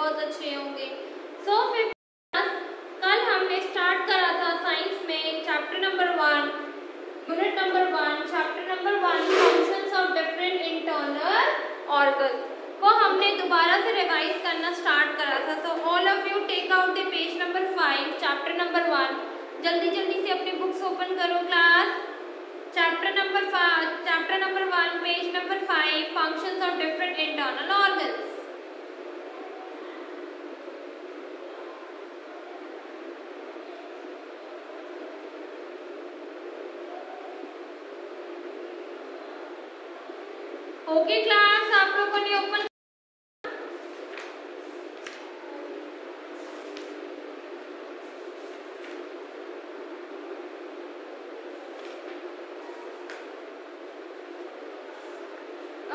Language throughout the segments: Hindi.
बहुत अच्छे होंगे। सो फिर कल हमने स्टार्ट करा था साइंस में chapter number 1, unit number 1, chapter number 1, functions of different internal organs को हमने दोबारा से रिवाइज करना स्टार्ट करा था। So all of you take out the page number 5, chapter number 1। जल्दी जल्दी से अपनी बुक्स ओपन करो class. Chapter number 1, page number 5, functions of different internal organs. Okay class, आप लोगों ने open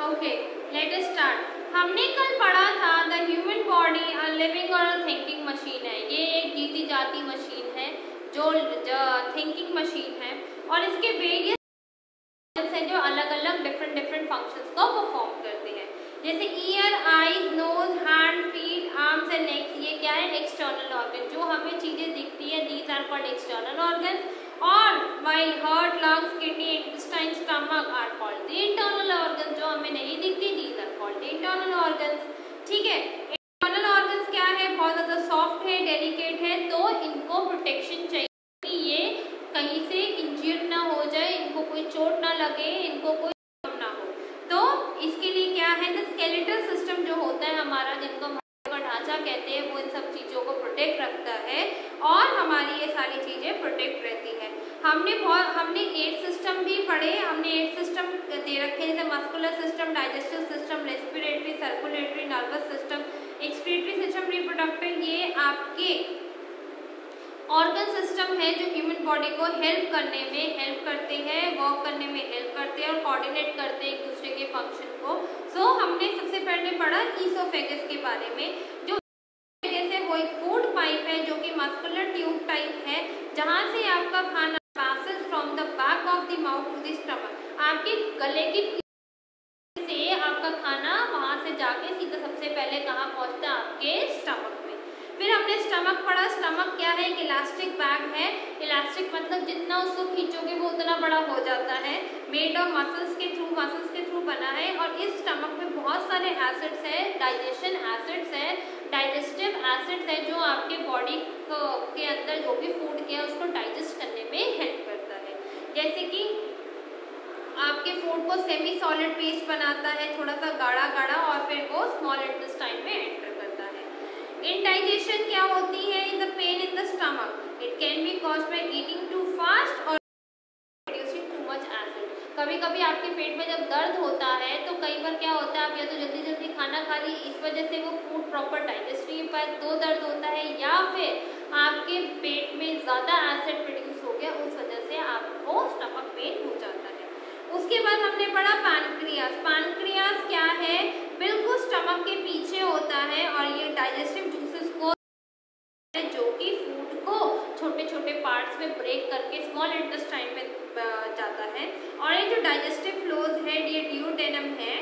okay, let us start. हमने कल पढ़ा था the human body a living और अ थिंकिंग मशीन है। ये एक जीती जाती मशीन है जो थिंकिंग मशीन है और इसके वेरियस हैं जो अलग अलग डिफरेंट फंक्शंस को परफॉर्म करते हैं। जैसे ear, eyes, nose, hand, feet, arms and necks, ये क्या है? External organ. जो हमें चीजें दिखती है these are called external organs. और while heart, lungs, kidney, intestine, stomach are called the internal organs. जो हमें नहीं दिखती these are called the internal organs. ठीक है, इंटरनल ऑर्गन्स क्या है? बहुत ज्यादा सॉफ्ट है, डेलिकेट है, तो इनको प्रोटेक्शन चाहिए कि ये कहीं से इंजर्ड ना हो जाए, इनको कोई चोट ना लगे, इनको कोई प्रॉब्लम ना हो। तो इसके लिए क्या है? द स्केलेटल सिस्टम जो होता है हमारा, जिनको का ढांचा कहते हैं, वो इन सब चीजों को प्रोटेक्ट रखता है और हमारी ये सारी चीजें प्रोटेक्ट रहती है। हमने 8 सिस्टम भी पढ़े। हमने 8 सिस्टम दे रखे हैं, जैसे muscular system, digestive system, respiratory, circulatory, nervous system, excretory system, reproductive. ये आपके ऑर्गन सिस्टम है जो ह्यूमन बॉडी को हेल्प करने में हेल्प करते हैं, वर्क करने में हेल्प करते हैं और कोऑर्डिनेट करते हैं एक दूसरे के फंक्शन को। सो हमने सबसे पहले पढ़ा ईसोफेगस के बारे में। जो ईसोफेगस है वो एक फूड पाइप है जो कि मस्कुलर ट्यूब टाइप है, जहाँ से आपका खाना passes from the back of the mouth to the stomach. आपके गले की से आपका खाना वहां से जाके सीधा सबसे पहले कहाँ पहुंचता है? आपके स्टमक में। फिर हमने स्टमक पढ़ा। स्टमक क्या है? एक इलास्टिक बैग है। इलास्टिक मतलब जितना उसको खींचोगे वो उतना बड़ा हो जाता है। मेड ऑफ मसल्स के थ्रू बना है और इस स्टमक में बहुत सारे एसिड्स है, डाइजेशन एसिड्स है, डाइजेस्टिव एसिड्स है, जो आपके बॉडी के अंदर जो भी फूड किया उसको डाइजेस्ट करने में हेल्प करता है। जैसे कि आपके फूड को सेमी सॉलिड पेस्ट बनाता है, थोड़ा सा गाढ़ा गाढ़ा, और फिर वो स्मॉल इंटेस्टाइन में एंटर करता है। इंडाइजेशन क्या होती है? Is a pain in the stomach. It can be caused by eating too fast और प्रोड्यूसिंग टू मच एसिड। कभी कभी आपके पेट में जब दर्द होता है तो कई बार क्या होता है, आप या तो जल्दी जल्दी खाना खा ली, इस वजह से वो फूड प्रॉपर डाइजेस्ट नहीं हो पाए तो दर्द होता है, या फिर आपके पेट में ज़्यादा एसिड प्रोड्यूस हो गया, उस वजह से आपको स्टमक पेन हो जाता है। उसके बाद हमने पढ़ा पैनक्रियास। पैनक्रियास क्या है? बिल्कुल स्टमक के पीछे होता है और ये डाइजेस्टिव जूसेस को, जो कि फूड को छोटे छोटे पार्ट्स में ब्रेक करके स्मॉल इंटेस्टाइन में जाता है। और ये जो डाइजेस्टिव फ्लोज है, ये डियोडेनम है,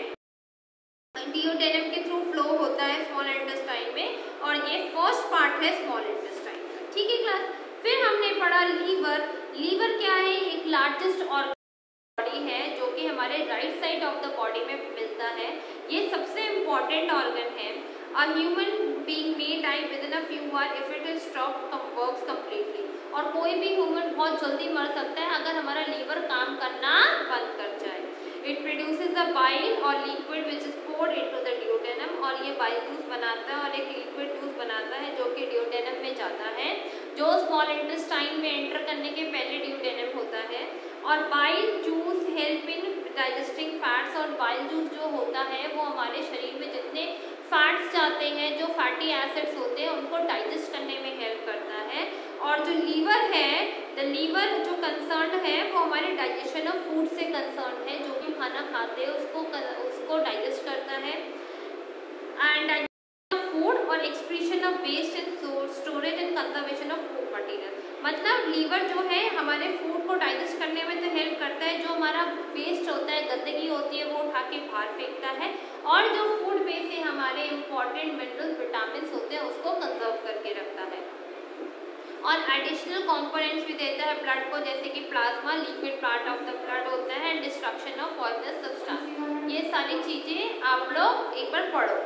डियोडेनम के थ्रू फ्लो होता है स्मॉल इंटेस्टाइन में और ये फर्स्ट पार्ट है स्मॉल इंटेस्टाइन का। ठीक है क्लास। फिर हमने पढ़ा लीवर। लीवर क्या है? एक लार्जेस्ट ऑर्गन बॉडी है जो कि हमारे right side of the body में मिलता है। ये सबसे इम्पॉर्टेंट ऑर्गन है। A human being may die within a few hour if it is stop works completely. और कोई भी ह्यूमन बहुत जल्दी मर सकता है अगर हमारा लीवर काम करना बंद कर जाए। इट प्रोड्यूसेस अ बाइल और liquid which is poured into the duodenum, और ये बाइल जूस बनाता है और एक लिक्विड जूस बनाता है जो कि डियोडेनम में जाता है, जो स्मॉल इंटेस्टाइन में एंटर करने के पहले डियोडेनम होता है। और bile juice help in digesting fats, और बाइल जूस जो होता है वो हमारे शरीर में जितने फैट्स जाते हैं, जो फैटी एसिड्स होते हैं, उनको डाइजेस्ट करने में हेल्प करता है। और जो लीवर है, द लीवर जो कंसर्न है वो हमारे डाइजेशन ऑफ फूड से कंसर्न है, जो कि खाना खाते हैं उसको डाइजेस्ट करता है। एंड फूड और excretion of waste and storage and conservation of food material, मतलब लीवर जो है हमारे फूड को डाइजेस्ट करने में तो हेल्प करता है, जो हमारा वेस्ट होता है, गंदगी होती है, वो उठा के बाहर फेंकता है, और जो फूड में से हमारे इंपॉर्टेंट मिनरल्स विटामिन होते हैं उसको कंजर्व करके रखता है, और एडिशनल कंपोनेंट्स भी देता है ब्लड को, जैसे कि plasma, liquid part of the blood होता है, and destruction of poisonous substance. ये सारी चीजें आप लोग एक बार पढ़ो।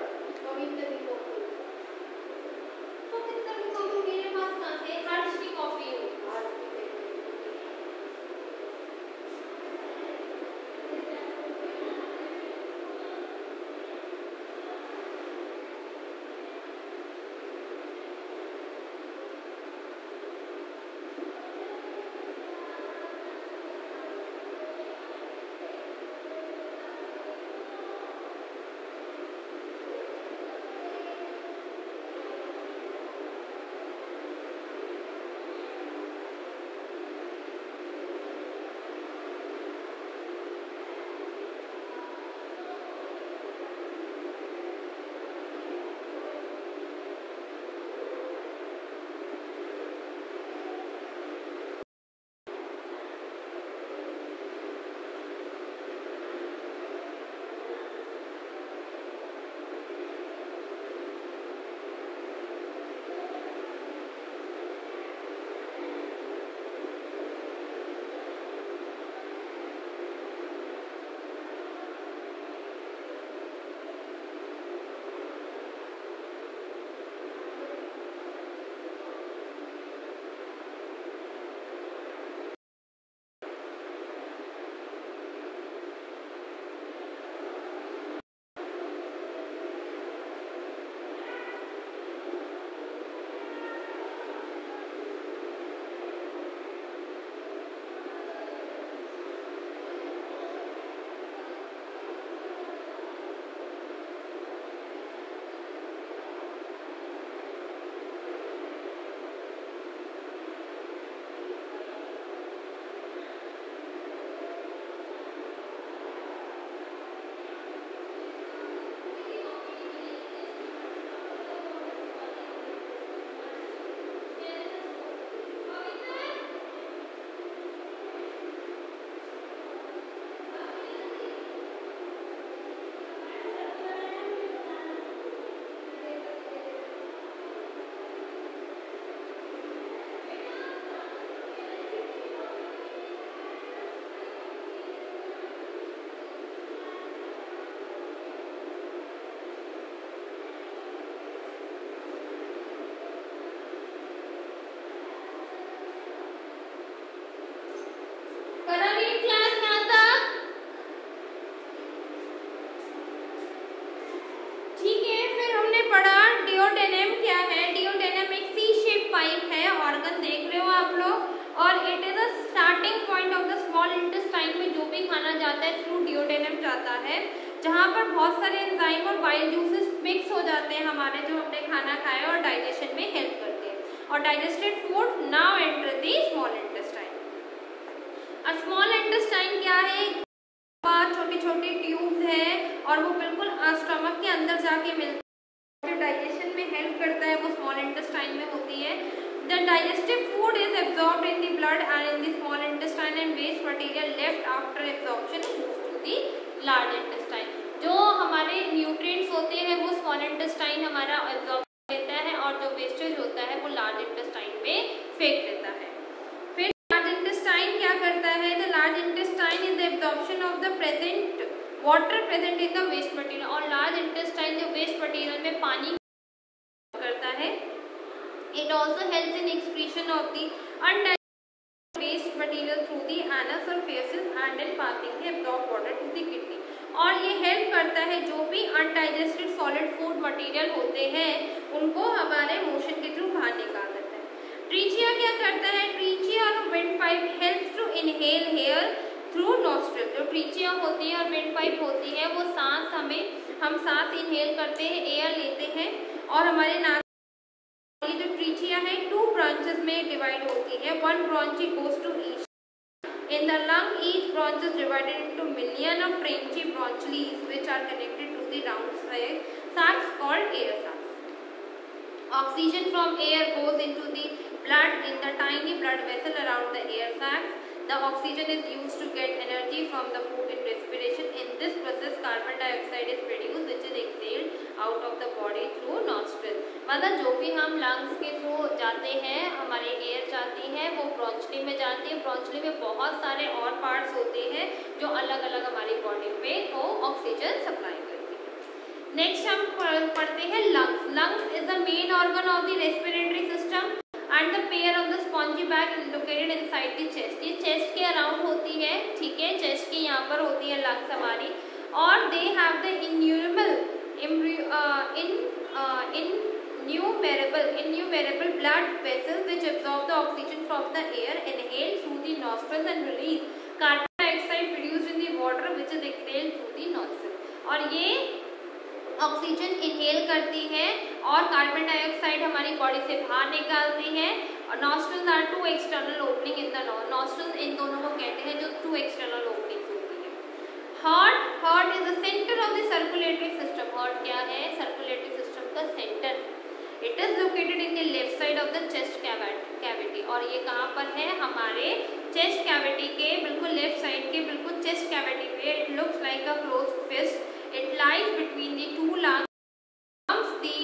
जहाँ पर बहुत सारे एंजाइम और बाइल जूसेस मिक्स हो जाते हैं हमारे, जो हमने खाना खाया और डाइजेशन में हेल्प करते हैं। और digested food now enter the small intestine. और स्मॉल इंटेस्टाइन क्या है? छोटी छोटी ट्यूब्स है और वो बिल्कुल स्टमक के अंदर जाके मिलती है, जो डाइजेशन में हेल्प करता है वो स्मॉल इंटेस्टाइन में होती है। The digestive food is absorbed in the blood and in the small intestine, and waste material left after absorption moves to the large intestine. जो हमारे न्यूट्रिएंट्स होते हैं वो स्मॉल इंटेस्टाइन हमारा एब्जॉर्ब लेता है और जो वेस्टेज होता है वो लार्ज इंटेस्टाइन में फेंक देता है। फिर लार्ज इंटेस्टाइन क्या करता है? The large intestine is the absorption of the present water present in the waste material. और लार्ज इंटेस्टाइन जो वेस्ट मटेरियल में पानी करता है, it also helps in excretion of the undigested waste material through the anus or feces and in passing the absorbed water to the kidney। और ये हेल्प करता है जो भी अनडाइजेस्टेड सॉलिड फूड मटेरियल होते हैं उनको हमारे मोशन के थ्रू बाहर निकाल देता है। ट्रीचिया क्या करता है? ट्रीचिया और wind pipe helps to inhale air through nostril. जो ट्रीचिया होती है और विंड पाइप होती है वो हम सांस इनहेल करते हैं, एयर लेते हैं और हमारे नाक। ये जो ट्रीचिया है 2 ब्रांचेस में डिवाइड होती है। 1 branch goes to each in the lung. Each branch is divided into million of branchy branchies which are connected to the round sacs called air sacs. Oxygen from air goes into the blood in the tiny blood vessel around the air sacs. The oxygen is used to get energy from the food in respiration. In this process, carbon dioxide is produced, which is exhaled out of the body through nostril. मतलब जो भी हम लंग्स के थ्रू जाते हैं, हमारी एयर जाती है, वो ब्रोंचली में जाती है. ब्रोंचली में बहुत सारे और पार्ट्स होते हैं जो अलग अलग हमारी बॉडी पे वो ऑक्सीजन सप्लाई करती है. नेक्स्ट हम पढ़ते हैं lungs. Lungs is the main organ of the respiratory system and the pair of the spongy bag located inside the chest. ये चेस्ट के अराउंड होती है, ठीक है, चेस्ट के यहाँ पर होती है लंग्स हमारी. और they have the innumerable blood vessels which absorb the oxygen from the air inhaled through the nostrils and release carbon dioxide produced in the water which is exhaled through the nostrils. और ये ऑक्सीजन इनहेल करती है और कार्बन डाइऑक्साइड हमारी बॉडी से बाहर निकालती है. और nostrils are two external opening in the nostrils, इन दोनों को कहते हैं जो टू एक्सटर्नल ओपनिंग्स होती है. Heart is the centre of the circulatory system. Heart क्या है? सर्कुलेटरी सिस्टम का centre. It is located in the left side of the chest cavity. और ये कहाँ पर है? हमारे चेस्ट कैविटी के बिल्कुल लेफ्ट साइड के बिल्कुल चेस्ट कैविटी पे. It looks like a closed fist. It lies between the two lungs. Pumps the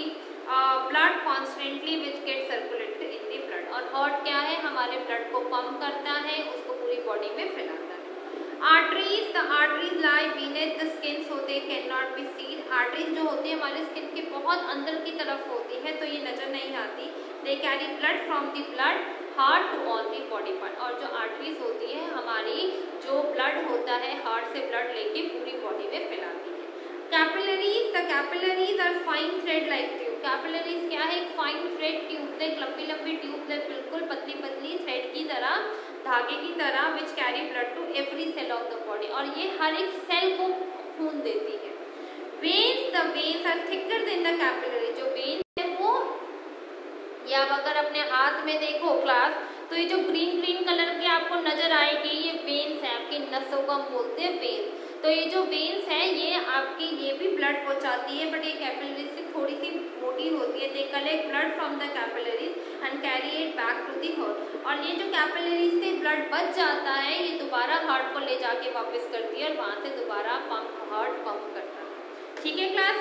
blood constantly, which gets circulated in the blood. और हार्ट क्या है? हमारे ब्लड को पंप करता है, उसको पूरी बॉडी में फैलाता है. Arteries, the arteries lie beneath the skin so they can not be seen. Arteries जो होती है हमारे स्किन के बहुत अंदर की तरफ होती है, तो ये नजर नहीं आती. They carry blood from the blood heart to all the body part. और जो आर्टरीज होती है हमारी, जो ब्लड होता है हार्ट से ब्लड लेके पूरी बॉडी में फैलाती है. Capillaries, the capillaries are fine thread like tube. Capillaries क्या है? एक फाइन थ्रेड ट्यूब, एक लंबी लंबी ट्यूब है, बिल्कुल पतली पतली थ्रेड की तरह, धागे की तरह, which carry blood to every cell of the body. और ये हर एक सेल को खून देती है. Veins, the veins are thicker than the capillary. जो वेन है वो, या अगर अपने हाथ में देखो क्लास, तो ये जो ग्रीन ग्रीन कलर के आपको नजर आएगी, ये वेन्स है, आपकी नसों को हम बोलते हैं वेन्स. तो ये जो वेन्स है ये आपकी, ये भी ब्लड पहुंचाती है, बट ये कैपिलरीज से थोड़ी सी मोटी होती है. They collect blood from the capillaries and carry it back to the heart. और ये जो कैपिलरीज से ब्लड बच जाता है, ये दोबारा हार्ट को ले जाके वापस करती है और वहाँ से दोबारा हार्ट पंप करता है. ठीक है class.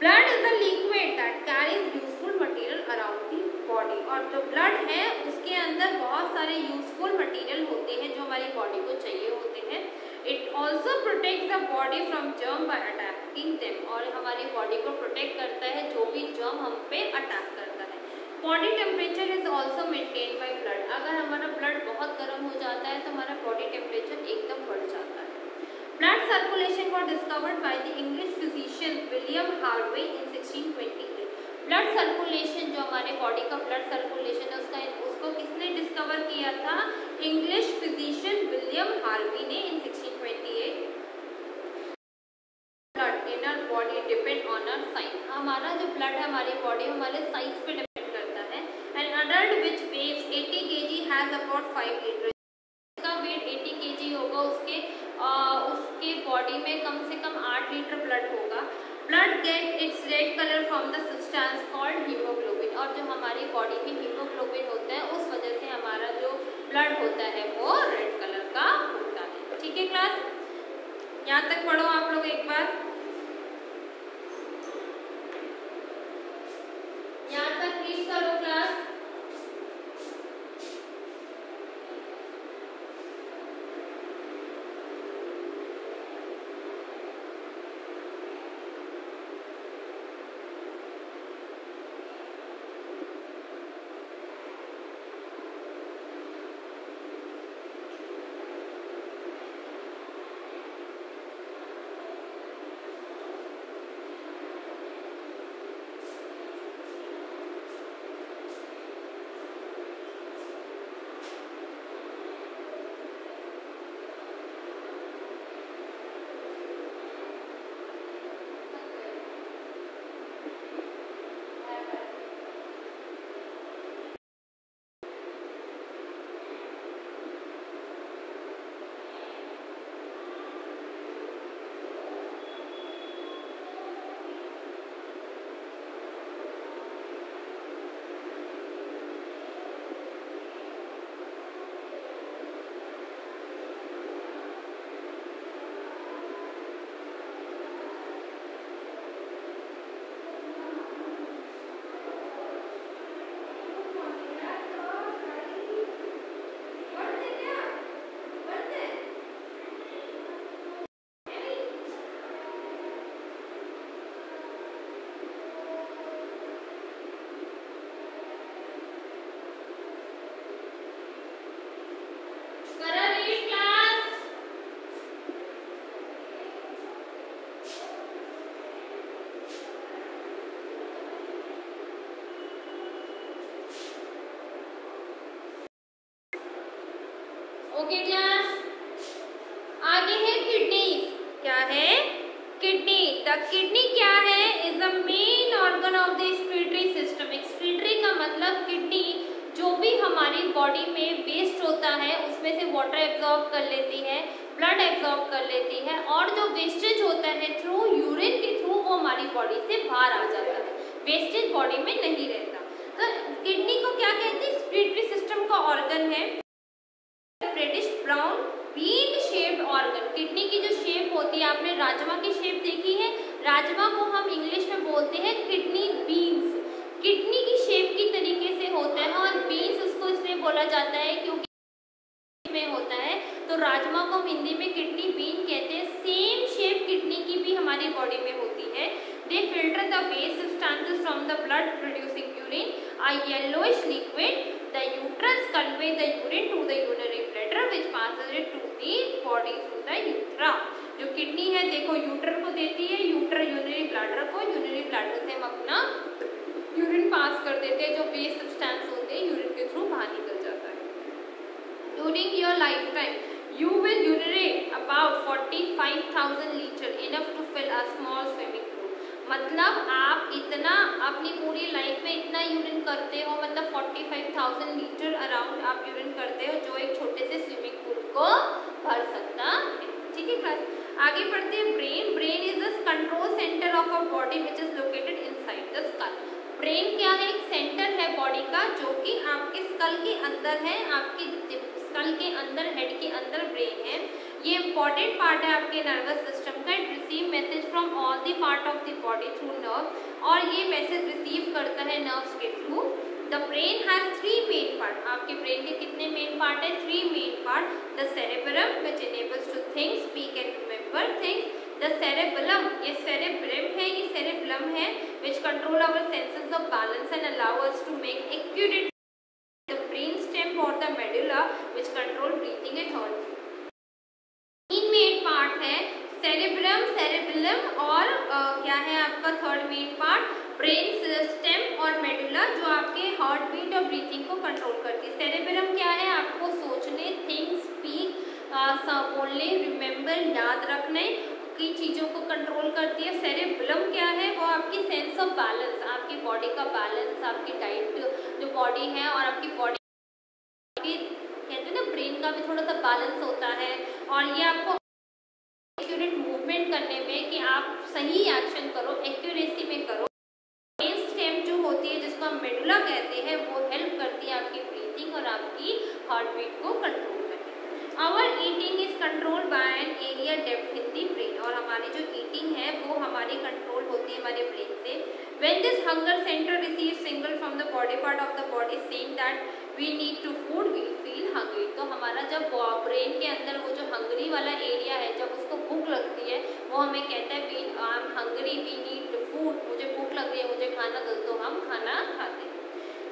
Blood is a liquid that carries useful material around the body. और जो ब्लड है उसके अंदर बहुत सारे यूजफुल मटेरियल होते हैं जो हमारी बॉडी को चाहिए होते हैं. It also protects the body from germ by attacking them. और हमारी बॉडी को प्रोटेक्ट करता है जो भी जर्म हम पे अटैक करता है. Body temperature is also maintain by blood. अगर हमारा ब्लड बहुत गर्म हो जाता है तो हमारा बॉडी टेम्परेचर एकदम बढ़ जाता है. Blood circulation was discovered by the English physician William Harvey in 1628. Blood circulation, जो हमारे बॉडी का ब्लड सर्कुलेशन है, उसको किसने डिस्कवर किया था? इंग्लिश फिजिशियन विलियम हार्वी ने in 1628. Blood in our body depend on our size. हमारा जो ब्लड है हमारी बॉडी हमारे साइज पे डिपेंड करता है. An adult which weighs 80 kg has about 5 litre. उसका वेट 80 kg होगा, उसके बॉडी में कम से कम 8 लीटर ब्लड होगा. Blood get its red colour from the substance called haemoglobin. और जो हमारी बॉडी में हीमोग्लोबिन होता है उस वजह से हमारा जो ब्लड होता है वो रेड कलर का होता है. ठीक है क्लास, यहाँ तक पढ़ो आप लोग एक बार. यहाँ तक रीड करो क्लास. ओके क्लास, आगे है किडनी। क्या है? किडनी। द किडनी क्या है? Is the main organ of the excretory system. Excretory का मतलब किडनी जो भी हमारी बॉडी में वेस्ट होता है उसमें से वाटर एब्जॉर्ब कर लेती है, ब्लड एब्जॉर्ब कर लेती है, और जो वेस्टेज होता है थ्रू यूरिन के थ्रू वो हमारी बॉडी से बाहर आ जाता है, वेस्टेज बॉडी में नहीं रहता। तो किडनी को क्या कहते हैं? एक्सक्रीटरी सिस्टम का ऑर्गन है। Reddish brown bean shaped organ. Kidney की जो शेप होती है, आपने राजमा की शेप देखी है, राजमा को हम इंग्लिश में बोलते हैं किडनी बीन्स। किडनी की शेप की तरीके से होता है, और बीन्स उसको इसलिए बोला जाता है क्योंकि में होता है, तो राजमा को हम हिंदी में किडनी बीन कहते हैं। सेम शेप किडनी की भी हमारी बॉडी में होती है। They filter the waste substances from the blood producing urine, a yellowish liquid. The uterus convey the urine to the urinary bladder which passes it to the body through the urethra. जो किडनी है देखो यूटर को देती है, यूटर यूरिनरी ब्लैडर को, यूरिनरी ब्लैडर से हम अपना यूरिन पास कर देते हैं, जो वेस्ट सब्सटेंस होते हैं यूरिन के थ्रू बाहर निकल जाता है। During your lifetime, you will urinate about 45,000 liters, enough to fill a small swimming pool. मतलब आप इतना अपनी पूरी लाइफ में इतना यूरिन करते हो, मतलब 45,000 लीटर अराउंड आप यूरिन करते हो, जो एक छोटे से स्विमिंग पूल को भर सकता है। ठीक है क्लास, आगे बढ़ते हैं। Brain. Brain is the control centre of a body which is located inside the skull. Brain क्या है? एक सेंटर है बॉडी का जो कि आपके स्कल के अंदर है, आपके स्कल के अंदर, हेड के अंदर ब्रेन है। ये इंपॉर्टेंट पार्ट है आपके नर्वस सिस्टम का। It receive message from all the part of the body through nerve, और ये मैसेज रिसीव करता है नर्व्स के थ्रू। The brain has 3 main part. आपके ब्रेन के कितने मेन पार्ट है? 3 main part. The cerebrum which enables to think, speak and remember things. The cerebellum, ये सेरेब्रम है, ये सेरेबलम है which control our senses of balance and allow us to make accurate. The brain stem और the medulla which control breathing and heart. 3 main part है, सेरेब्रम, सेरेबेलम और क्या है आपका third main part? Brain stem और मेडुला, जो आपके हार्ट बीट और ब्रीथिंग को कंट्रोल करती है। सेरेब्रम क्या है? आपको सोचने, थिंक, स्पीक, बोलने, रिमेंबर, याद रखने की चीज़ों को कंट्रोल करती है। सेरेबेलम क्या है? वो आपकी सेंस ऑफ बैलेंस, आपकी बॉडी का बैलेंस, आपकी डाइट जो बॉडी है और आपकी बॉडी कहते हैं ना, ब्रेन का भी थोड़ा सा बैलेंस होता है, और ये आपको एक्यूरेट मूवमेंट करने में कि आप सही एक्शन करो, एक्यूरेसी में करो। ब्रेन स्टेम जो होती है, जिसको हम मेडुला कहते हैं, वो हेल्प करती है आपकी ब्रीथिंग और आपकी हार्ट बीट को कंट्रोल करने में। Our eating is control by an area depth in the brain, और हमारी जो ईटिंग है वो हमारी कंट्रोल होती है हमारे ब्रेन से। When this hunger center receives signal from the body part of the body saying that we need to food, we feel hungry. तो हमारा जब ब्रेन के अंदर वो जो हंगरी वाला एरिया है, जब उसको भूख लगती है, वो हमें कहता है we I am hungry, we need food, मुझे भूख लग रही है, मुझे खाना दो, तो हम खाना खाते हैं।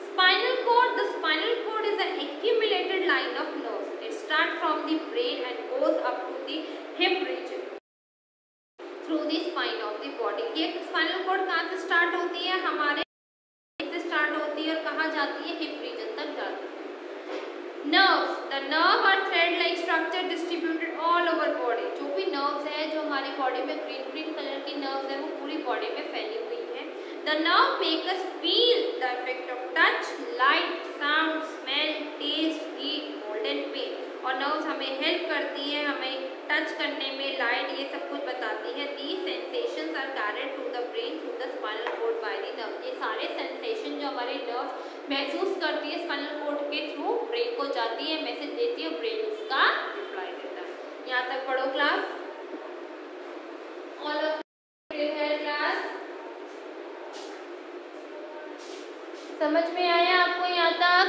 Spinal cord. The spinal cord is an accumulated line of nerves. It starts from the brain and goes up to the hip region through the spine of the body. ये स्पाइनल कॉर्ड कहाँ से स्टार्ट होती है? हमारे से स्टार्ट होती है और कहाँ जाती है? हिप रीजन तक जाती है। Nerves. The nerve are thread like structure distributed all over body. जो भी नर्व्स है, जो हमारी बॉडी में ग्रीन ग्रीन कलर की नर्व्स है, वो पूरी बॉडी में फैली हुई है। The nerve make us feel the effect of touch, light, sound, smell, taste, heat, cold and pain. और नर्व्स हमें हेल्प करती है, हमें टच करने में, लाइट, ये सब कुछ बताती है। These sensations are carried to the brain through the spinal cord by the nerve. ये सारे सेंसेशन जो हमारे नर्व महसूस करती है स्पाइनल कॉर्ड के थ्रू ब्रेन को जाती है, मैसेज देती है, ब्रेन उसका रिप्लाई देता है। यहाँ तक पढ़ो class. All of clear class? समझ में आया आपको यहाँ तक?